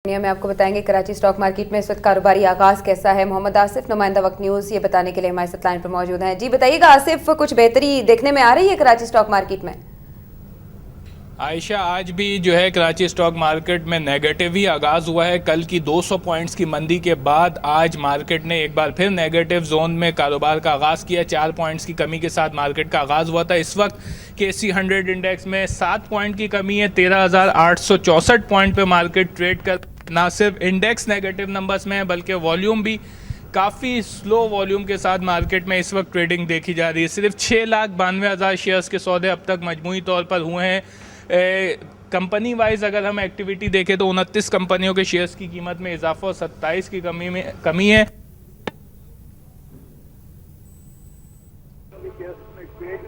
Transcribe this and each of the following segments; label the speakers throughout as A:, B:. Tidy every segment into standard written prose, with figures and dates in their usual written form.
A: में आपको बताएंगे कराची स्टॉक मार्केट में इस वक्त कारोबारी आगाज कैसा है। मोहम्मद आसिफ, नुमाइंदा वक्त न्यूज़, ये बताने के लिए हमारे साथ लाइन पर मौजूद हैं। जी बताइएगा आसिफ, कुछ बेहतरी देखने में आ रही है कराची स्टॉक मार्केट में?
B: आयशा, आज भी जो है कराची स्टॉक मार्केट में नेगेटिव ही आगाज़ हुआ है। कल की 200 पॉइंट्स की मंदी के बाद आज मार्केट ने एक बार फिर नेगेटिव जोन में कारोबार का आगाज़ किया। 4 पॉइंट्स की कमी के साथ मार्केट का आगाज़ हुआ था। इस वक्त KC 100 इंडेक्स में 7 पॉइंट की कमी है। 13,864 पॉइंट पे मार्केट ट्रेड कर। ना सिर्फ इंडेक्स नेगेटिव नंबर्स में है बल्कि वॉल्यूम भी काफ़ी स्लो वॉल्यूम के साथ मार्केट में इस वक्त ट्रेडिंग देखी जा रही है। सिर्फ 6,92,000 शेयर्स के सौदे अब तक मजमूई तौर पर हुए हैं। कंपनी वाइज अगर हम एक्टिविटी देखें तो 29 कंपनियों के शेयर्स की कीमत में इजाफा और 27 की कमी है।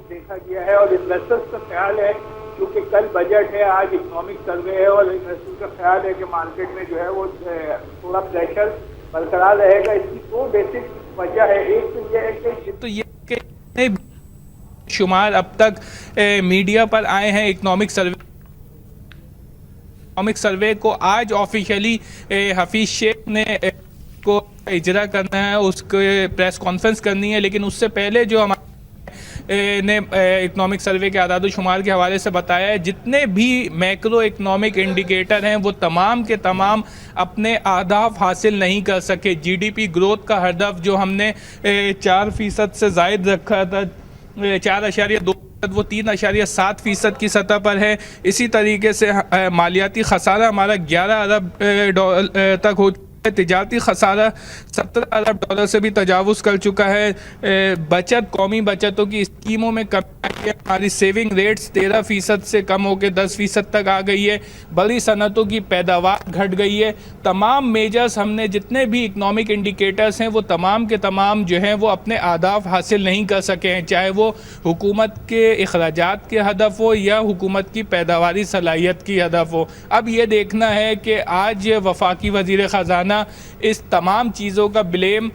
C: देखा गया है और इन्वेस्टर्स का ख्याल है, क्योंकि कल बजट है, आज इकोनॉमिक सर्वे है और इन्वेस्टर्स का ख्याल है कि मार्केट में जो है वो थोड़ा प्रेशर बरकरार रहेगा। इसकी 2 बेसिक वजह है। एक तो ये है कि
B: शुमार अब तक मीडिया पर आए हैं। इकोनॉमिक सर्वे को आज ऑफिशियली हफीज शेख ने को इजरा करना है, उसके प्रेस कॉन्फ्रेंस करनी है। लेकिन उससे पहले जो हमारे ने इकोनॉमिक सर्वे के आदाद शुमार के हवाले से बताया है, जितने भी मैक्रो इकोनॉमिक इंडिकेटर हैं वो तमाम के तमाम अपने अहदाफ हासिल नहीं कर सके। GDP ग्रोथ का हदफ जो हमने 4% से ज़ायद रखा था, 4.2, वो 3.7% की सतह पर है। इसी तरीके से मालियाती खसारा हमारा 11 अरब डॉलर तक हो चुका है। तिजारती खसारा 17 अरब डॉलर से भी तजावुज़ कर चुका है। बचत, कौमी बचतों की स्कीमों में कमी आई है। हमारी सेविंग रेट्स 13% से कम होकर 10% तक आ गई है। बड़ी सनतों की पैदावार घट गई है। तमाम मेजर्स, हमने जितने भी इकनॉमिक इंडिकेटर्स हैं वो तमाम के तमाम जो हैं वो अपने अहदाफ हासिल नहीं कर सके हैं, चाहे वो हुकूमत के अखराजात के हदफ हो या हुकूमत की पैदावारी सलाहियत की हदफ हो। अब ये देखना है कि आज वफाकी वज़ीर ख़जाना इस तमाम चीज़ों का ब्लेम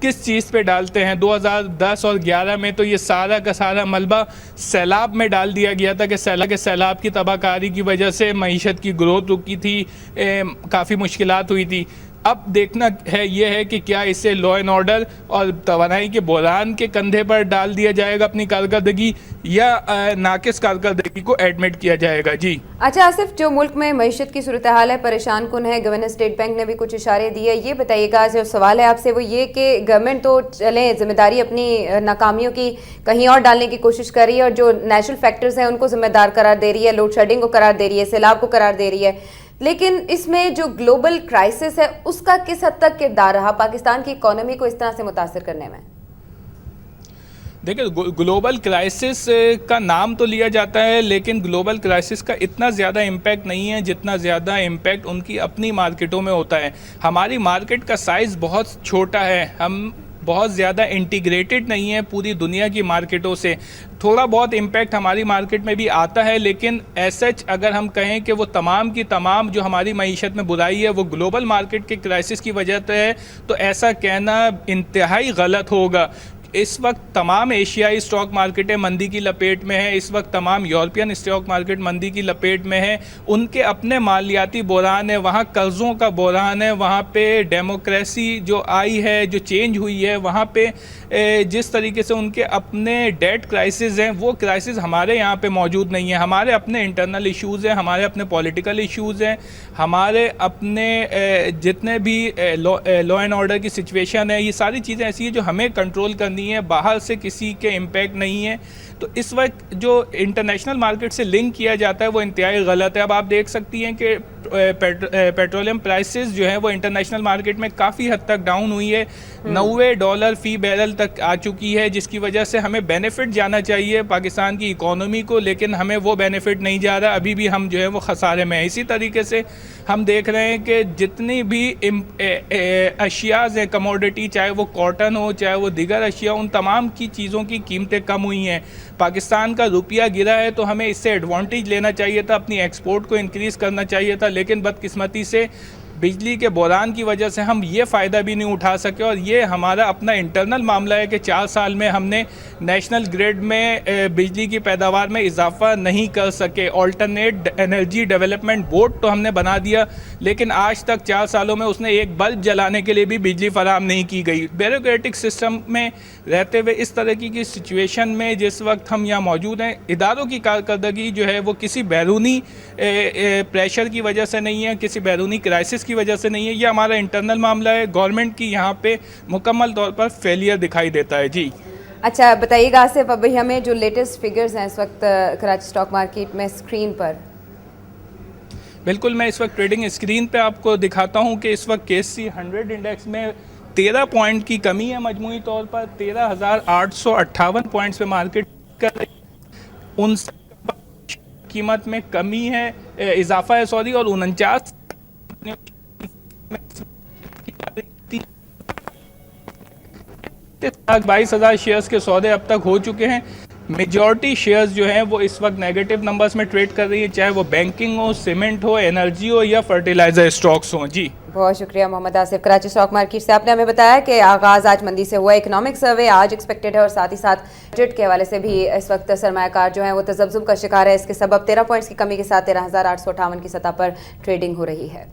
B: किस चीज़ पे डालते हैं। 2010 और 11 में तो ये सारा का सारा मलबा सैलाब में डाल दिया गया था कि सैलाब की तबाहकारी की वजह से मईशत की ग्रोथ रुकी थी, काफ़ी मुश्किलात हुई थी। अब देखना है ये है कि क्या इसे लॉ एंड ऑर्डर और तवानाई के बहरान के कंधे पर डाल दिया जाएगा अपनी कारकर्दगी, या नाकिस कारकर्दगी को एडमिट किया जाएगा। जी
A: अच्छा आसिफ, जो मुल्क में मईशत की सूरत हाल है परेशान कुन है, गवर्नर स्टेट बैंक ने भी कुछ इशारे दिए। ये बताइएगा, जो सवाल है आपसे वो ये कि गवर्नमेंट तो चलें जिम्मेदारी अपनी नाकामियों की कहीं और डालने की कोशिश कर रही है और जो नेचुरल फैक्टर्स हैं उनको जिम्मेदार करार दे रही है, लोड शेडिंग को करार दे रही है, सैलाब को करार दे रही है। लेकिन इसमें जो ग्लोबल क्राइसिस है उसका किस हद तक किरदार रहा पाकिस्तान की इकोनॉमी को इस तरह से मुतासिर करने में?
B: देखिए, ग्लोबल क्राइसिस का नाम तो लिया जाता है, लेकिन ग्लोबल क्राइसिस का इतना ज़्यादा इम्पैक्ट नहीं है जितना ज़्यादा इम्पैक्ट उनकी अपनी मार्केटों में होता है। हमारी मार्केट का साइज़ बहुत छोटा है, हम बहुत ज़्यादा इंटीग्रेटेड नहीं है पूरी दुनिया की मार्केटों से। थोड़ा बहुत इम्पैक्ट हमारी मार्केट में भी आता है, लेकिन सच अगर हम कहें कि वो तमाम की तमाम जो हमारी मईशत में बुराई है वो ग्लोबल मार्केट के क्राइसिस की वजह से है, तो ऐसा कहना इंतहाई गलत होगा। इस वक्त तमाम एशियाई स्टॉक मार्केटें मंदी की लपेट में हैं। इस वक्त तमाम यूरोपियन स्टॉक मार्केट मंदी की लपेट में है। उनके अपने मालियाती बहरान है, वहाँ कर्ज़ों का बहरान है, वहाँ पे डेमोक्रेसी जो आई है, जो चेंज हुई है, वहाँ पे जिस तरीके से उनके अपने डेट क्राइसिस हैं वो क्राइसिस हमारे यहाँ पे मौजूद नहीं है। हमारे अपने इंटरनल इश्यूज़ हैं, हमारे अपने पॉलिटिकल इश्यूज़ हैं, हमारे अपने जितने भी लॉ एंड ऑर्डर की सिचुएशन है, ये सारी चीज़ें ऐसी हैं जो हमें कंट्रोल करनी है, बाहर से किसी के इम्पैक्ट नहीं है। तो इस वक्त जो इंटरनेशनल मार्केट से लिंक किया जाता है वो इंतहाई गलत है। अब आप देख सकती हैं कि पेट्रोलियम प्राइसेस जो है वो इंटरनेशनल मार्केट में काफ़ी हद तक डाउन हुई है, $90 फ़ी बैरल तक आ चुकी है, जिसकी वजह से हमें बेनिफिट जाना चाहिए पाकिस्तान की इकोनॉमी को, लेकिन हमें वो बेनिफिट नहीं जा रहा। अभी भी हम जो है वो खसारे में हैं। इसी तरीके से हम देख रहे हैं कि जितनी भी अशियाज़ हैं, कमोडिटी, चाहे वो कॉटन हो चाहे वो दिगर अशिया, उन तमाम की चीज़ों की कीमतें कम हुई हैं। पाकिस्तान का रुपया गिरा है तो हमें इससे एडवांटेज लेना चाहिए था, अपनी एक्सपोर्ट को इंक्रीज़ करना चाहिए था, लेकिन बदकिस्मती से बिजली के बहरान की वजह से हम ये फ़ायदा भी नहीं उठा सके, और ये हमारा अपना इंटरनल मामला है कि 4 साल में हमने नेशनल ग्रिड में बिजली की पैदावार में इजाफा नहीं कर सके। ऑल्टरनेट एनर्जी डेवलपमेंट बोर्ड तो हमने बना दिया, लेकिन आज तक 4 सालों में उसने एक बल्ब जलाने के लिए भी बिजली फराहम नहीं की गई। ब्यूरोक्रेटिक सिस्टम में रहते हुए इस तरह की सिचुएशन में जिस वक्त हम यहाँ मौजूद हैं, इदारों की कारकर्दगी जो है वो किसी बैरूनी प्रेशर की वजह से नहीं है, किसी बैरूनी क्राइसिस की वजह से नहीं है, ये हमारा इंटरनल मामला है। गवर्नमेंट की यहाँ पे मुकम्मल तौर पर फेलियर दिखाई देता है। जी
A: अच्छा बताइएगा आसिफ, अभी हमें जो लेटेस्ट फिगर्स हैं इस वक्त कराची स्टॉक मार्केट में स्क्रीन पर।
B: बिल्कुल, मैं इस वक्त ट्रेडिंग स्क्रीन पे आपको दिखाता हूँ कि इस वक्त KSE 100 इंडेक्स में 13 पॉइंट की कमी है। मजमूई तौर पर 13,858 पॉइंट्स पे मार्केट कर रही है। 59 कीमत में कमी है, इजाफा है सॉरी, और 49 22,000 शेयर्स के सौदे अब तक हो चुके हैं। मेजॉरिटी शेयर्स जो हैं वो इस वक्त नेगेटिव नंबर्स में ट्रेड कर रही है, चाहे वो बैंकिंग हो, सीमेंट हो, एनर्जी हो या फर्टिलाइजर स्टॉक्स हों। जी
A: बहुत शुक्रिया मोहम्मद आसिफ, कराची स्टॉक मार्केट से आपने हमें बताया कि आगाज़ आज मंदी से हुआ। इकोनॉमिक सर्वे आज एक्सपेक्टेड है और साथ ही साथ बजट के हवाले से भी इस वक्त सरमायाकार जो है वो तज़ब्ज़ुब का शिकार है। इसके सबब 13 पॉइंट्स की कमी के साथ 13,858 की सतह पर ट्रेडिंग हो रही है।